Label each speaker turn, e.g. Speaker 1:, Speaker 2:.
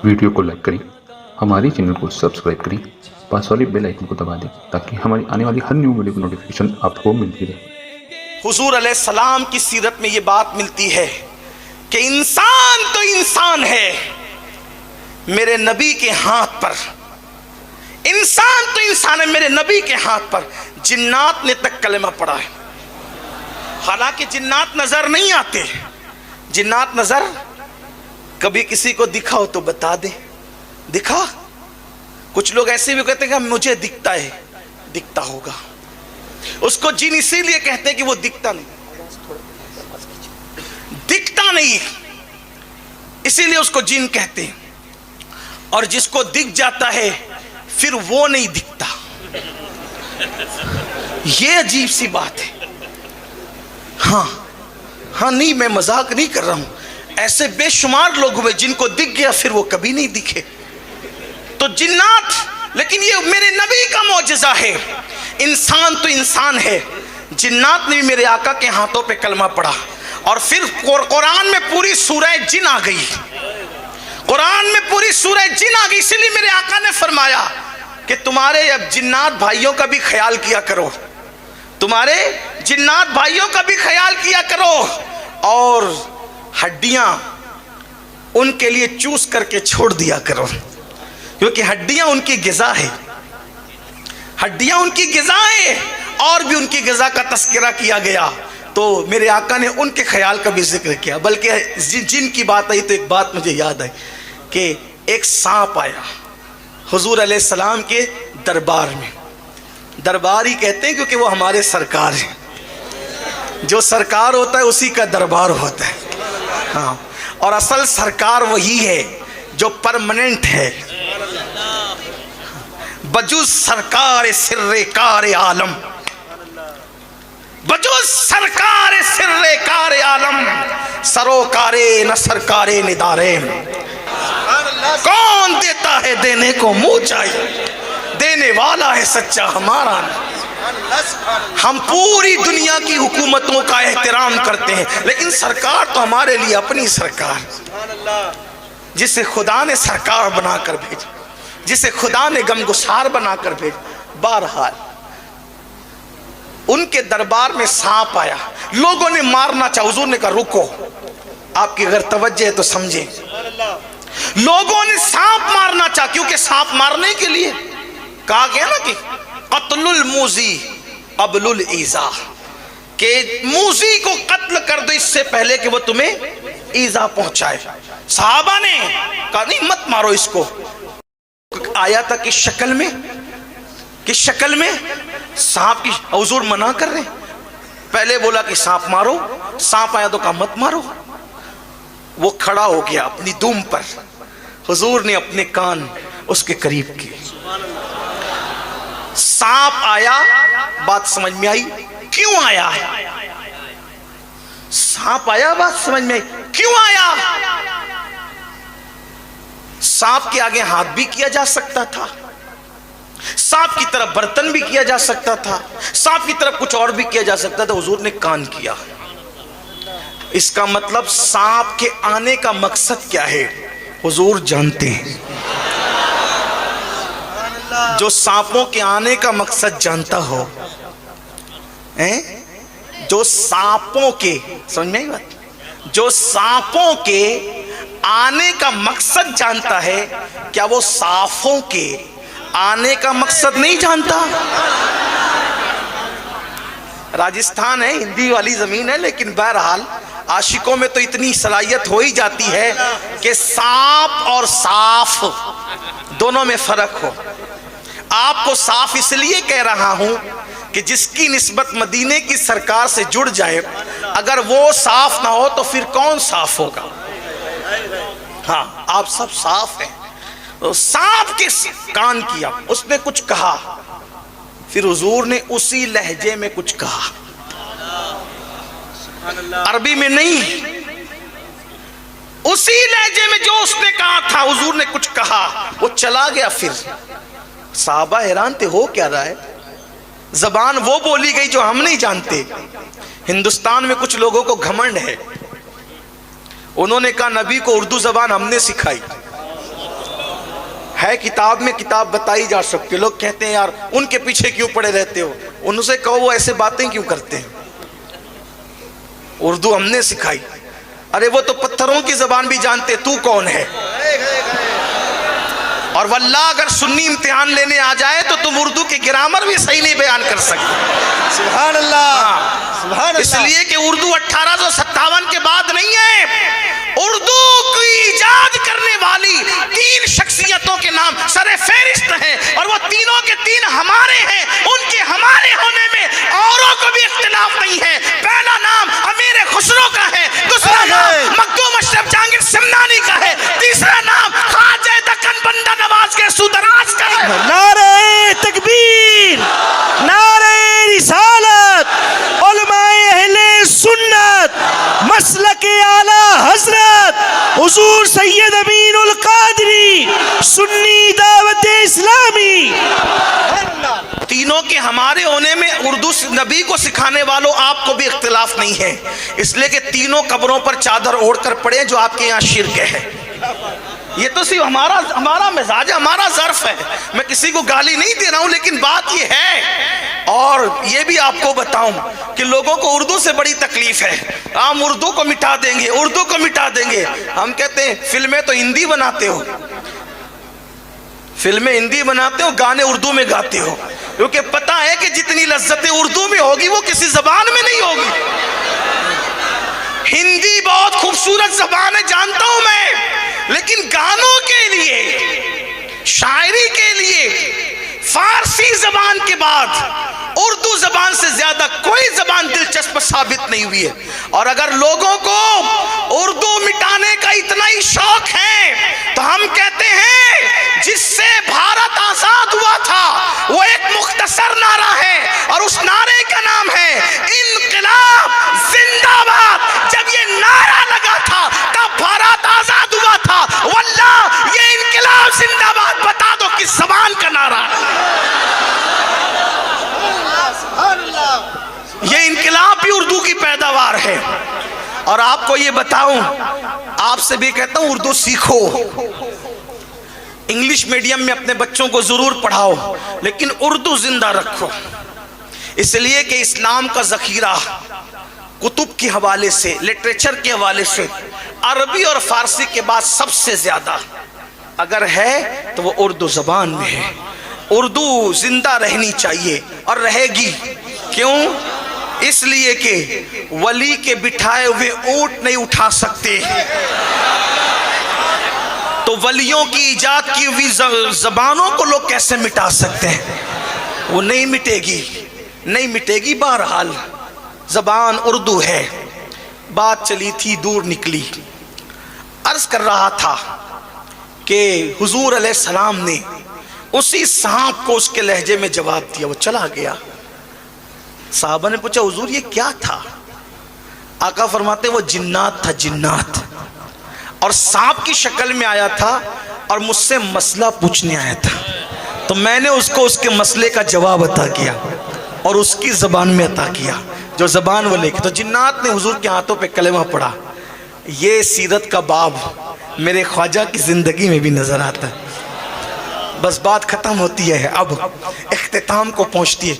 Speaker 1: Video کو like کریں، ہمارے چینل کو سبسکرائب کریں، پاس والی بیل آئیکن کو دبا دیں تاکہ ہماری آنے والی ہر نیو ویڈیو کی نوٹیفیکیشن آپ کو ملتی رہے۔
Speaker 2: حضور علیہ السلام کی سیرت میں یہ بات ملتی ہے کہ انسان تو انسان ہے میرے نبی کے ہاتھ پر، انسان تو انسان ہے میرے نبی کے ہاتھ پر۔ جنات نے تک کلمہ پڑھا ہے، حالانکہ جنات نظر نہیں آتے، جنات نظر کبھی کسی کو دکھا ہو تو بتا دے دکھا۔ کچھ لوگ ایسے بھی کہتے ہیں کہ مجھے دکھتا ہے، دکھتا ہوگا۔ اس کو جن اسی لیے کہتے ہیں کہ وہ دکھتا نہیں، دکھتا نہیں اسی لیے اس کو جن کہتے ہیں۔ اور جس کو دکھ جاتا ہے پھر وہ نہیں دکھتا، یہ عجیب سی بات ہے۔ ہاں نہیں، میں مذاق نہیں کر رہا ہوں، ایسے بے شمار لوگ ہوئے جن کو دکھ گیا پھر وہ کبھی نہیں دکھے۔ تو جنات، لیکن یہ میرے نبی کا معجزہ ہے، انسان تو انسان ہے۔ جنات نے بھی میرے آقا کے ہاتھوں پہ کلمہ پڑھا، اور پھر قرآن میں پوری سورہ جن آ گئی، قرآن میں پوری سورہ جن آ گئی۔ اسی لیے میرے آقا نے فرمایا کہ تمہارے اب جنات بھائیوں کا بھی خیال کیا کرو، تمہارے جنات بھائیوں کا بھی خیال کیا کرو، اور ہڈیاں ان کے لیے چوس کر کے چھوڑ دیا کرو، کیونکہ ہڈیاں ان کی غذا ہے، ہڈیاں ان کی غذا ہے۔ اور بھی ان کی غذا کا تذکرہ کیا گیا، تو میرے آقا نے ان کے خیال کا بھی ذکر کیا۔ بلکہ جن کی بات آئی تو ایک بات مجھے یاد آئی کہ ایک سانپ آیا حضور علیہ السلام کے دربار میں۔ دربار ہی کہتے ہیں کیونکہ وہ ہمارے سرکار ہیں، جو سرکار ہوتا ہے اسی کا دربار ہوتا ہے۔ ہاں، اور اصل سرکار وہی ہے جو پرماننٹ ہے، بجز سرکار سر کار عالم، بجز سرکار سر کار عالم، سروکار نہ سرکار ندارے۔ کون دیتا ہے دینے کو منہ چاہیے، دینے والا ہے سچا ہمارا۔ ہم پوری دنیا کی حکومتوں کا احترام کرتے ہیں، لیکن سرکار تو ہمارے لیے اپنی سرکار، جسے خدا نے سرکار بنا کر بھیجا، جسے خدا نے غمگسار بنا کر بھیجا۔ بہرحال ان کے دربار میں سانپ آیا، لوگوں نے مارنا چاہا، حضور نے کہا رکو، آپ کی اگر توجہ ہے تو سمجھیں۔ لوگوں نے سانپ مارنا چاہا، کیونکہ سانپ مارنے کے لیے کہا گیا نا کہ قتل الموذی قبل الایذا، کہ موذی کو قتل کر دو اس سے پہلے کہ وہ تمہیں ایذا پہنچائے۔ صحابہ نے کہا نہیں مت مارو اس کو، آیا تھا کہ شکل میں سانپ کی، حضور منع کر رہے ہیں۔ پہلے بولا کہ سانپ مارو، سانپ آیا تو کہا مت مارو۔ وہ کھڑا ہو گیا اپنی دم پر، حضور نے اپنے کان اس کے قریب کیے۔ سانپ آیا، بات سمجھ میں آئی کیوں آیا ہے؟ سانپ آیا، بات سمجھ میں آئی کیوں آیا؟ سانپ کے آگے ہاتھ بھی کیا جا سکتا تھا، سانپ کی طرف برتن بھی کیا جا سکتا تھا، سانپ کی طرف کچھ اور بھی کیا جا سکتا تھا، حضور نے کان کیا۔ اس کا مطلب سانپ کے آنے کا مقصد کیا ہے حضور جانتے ہیں۔ جو سانپوں کے آنے کا مقصد جانتا ہو، جو سانپوں کے، سمجھ میں آئی بات، جو سانپوں کے آنے کا مقصد جانتا ہے، کیا وہ صافوں کے آنے کا مقصد نہیں جانتا؟ راجستھان ہے، ہندی والی زمین ہے، لیکن بہرحال عاشقوں میں تو اتنی صلاحیت ہو ہی جاتی ہے کہ سانپ اور صاف دونوں میں فرق ہو۔ آپ کو صاف اس لیے کہہ رہا ہوں کہ جس کی نسبت مدینے کی سرکار سے جڑ جائے، اگر وہ صاف نہ ہو تو پھر کون صاف ہوگا؟ ہاں، آپ سب صاف ہیں۔ تو سانپ کے کان کیا، اس نے کچھ کہا، پھر حضور نے اسی لہجے میں کچھ کہا، عربی میں نہیں، اسی لہجے میں جو اس نے کہا تھا حضور نے کچھ کہا، وہ چلا گیا۔ پھر صحابہ حیران تھے، ہو کیا رہا ہے؟ زبان وہ بولی گئی جو ہم نہیں جانتے۔ ہندوستان میں کچھ لوگوں کو گھمنڈ ہے، انہوں نے کہا نبی کو اردو زبان ہم نے سکھائی، ہے کتاب میں کتاب بتائی جا سکتی. لوگ کہتے ہیں یار ان کے پیچھے کیوں پڑے رہتے ہو, ان سے کہو وہ ایسے باتیں کیوں کرتے ہیں. اردو ہم نے سکھائی. ارے وہ تو پتھروں کی زبان بھی جانتے, تو کون ہے. اور واللہ اگر سنی امتحان لینے آ جائے تو تم اردو کے گرامر بھی صحیح نہیں بیان کر سکتے.
Speaker 3: سبحان اللہ, سبحان اللہ.
Speaker 2: اس لیے کہ اردو 1857 کے بعد نہیں ہے. اردو کی ایجاد کرنے والی 3 شخصیتوں کے نام سر فہرست ہیں, اور وہ تینوں کے تین ہمارے ہیں. ان کے ہمارے ہونے میں اوروں کو بھی اختلاف نہیں ہے. پہلا نام امیر خسرو کا ہے, دوسرا نام مخدوم اشرف جہانگیر سمنانی کا ہے, تیسرا نام خواجہ دکن بندہ نواز کے سودراج کا ہے.
Speaker 3: نعرہ تکبیر, نعرہ رسالت, علماء اہل سنت, مسلک اعلی حضرت حضور سید امین القادری, سنی دعوت اسلامی.
Speaker 2: تینوں کے ہمارے ہونے میں اردو نبی کو سکھانے والوں آپ کو بھی اختلاف نہیں ہے, اس لیے کہ تینوں قبروں پر چادر اوڑھ کر پڑے جو آپ کے یہاں شرک ہے. یہ تو صرف ہمارا مزاج ہے, ہمارا ظرف ہے. میں کسی کو گالی نہیں دے رہا ہوں, لیکن بات یہ ہے. اور یہ بھی آپ کو بتاؤں کہ لوگوں کو اردو سے بڑی تکلیف ہے. ہم اردو کو مٹا دیں گے, اردو کو مٹا دیں گے. ہم کہتے ہیں فلمیں تو ہندی بناتے ہو, فلمیں ہندی بناتے ہو, گانے اردو میں گاتے ہو, کیونکہ پتہ ہے کہ جتنی لذتیں اردو میں ہوگی وہ کسی زبان میں نہیں ہوگی. ہندی بہت خوبصورت زبان ہے جانتا ہوں میں, لیکن گانوں کے لیے, شاعری کے لیے فارسی زبان کے بعد اردو زبان سے زیادہ کوئی زبان دلچسپ ثابت نہیں ہوئی ہے. اور اگر لوگوں کو اردو مٹانے کا اتنا ہی شوق ہے تو ہم کہتے ہیں جس سے بھارت آزاد ہوا تھا وہ ایک مختصر نعرہ ہے, اور اس نعرے کا نام ہے انقلاب زندہ باد. جب یہ نعرہ لگا تھا تب بھارت آزاد ہوا تھا. واللہ یہ انقلاب زندہ باد بتا دو کس زبان کا نعرہ ہے. یہ انقلاب بھی اردو کی پیداوار ہے. اور آپ کو یہ بتاؤں, آپ سے بھی کہتا ہوں اردو سیکھو, انگلش میڈیم میں اپنے بچوں کو ضرور پڑھاؤ, لیکن اردو زندہ رکھو. اس لیے کہ اسلام کا ذخیرہ کتب کے حوالے سے, لٹریچر کے حوالے سے عربی اور فارسی کے بعد سب سے زیادہ اگر ہے تو وہ اردو زبان میں ہے. اردو زندہ رہنی چاہیے اور رہے گی. کیوں؟ اس لیے کہ ولی کے بٹھائے ہوئے اونٹ نہیں اٹھا سکتے, تو ولیوں کی ایجاد کی ہوئی زبانوں کو لوگ کیسے مٹا سکتے ہیں؟ وہ نہیں مٹے گی, نہیں مٹے گی. بہرحال زبان اردو ہے. بات چلی تھی دور نکلی. عرض کر رہا تھا کہ حضور علیہ السلام نے اسی سانپ کو اس کے لہجے میں جواب دیا, وہ چلا گیا. صحابہ نے پوچھا حضور یہ کیا تھا؟ آقا فرماتے وہ جنات تھا, جنات, اور سانپ کی شکل میں آیا تھا اور مجھ سے مسئلہ پوچھنے آیا تھا, تو میں نے اس کو اس کے مسئلے کا جواب عطا کیا اور اس کی زبان میں عطا کیا جو زبان وہ لے کے. تو جنات نے حضور کے ہاتھوں پہ کلمہ پڑھا. یہ سیرت کا باب میرے خواجہ کی زندگی میں بھی نظر آتا ہے. بس بات ختم ہوتی ہے, اب اختتام کو پہنچتی ہے.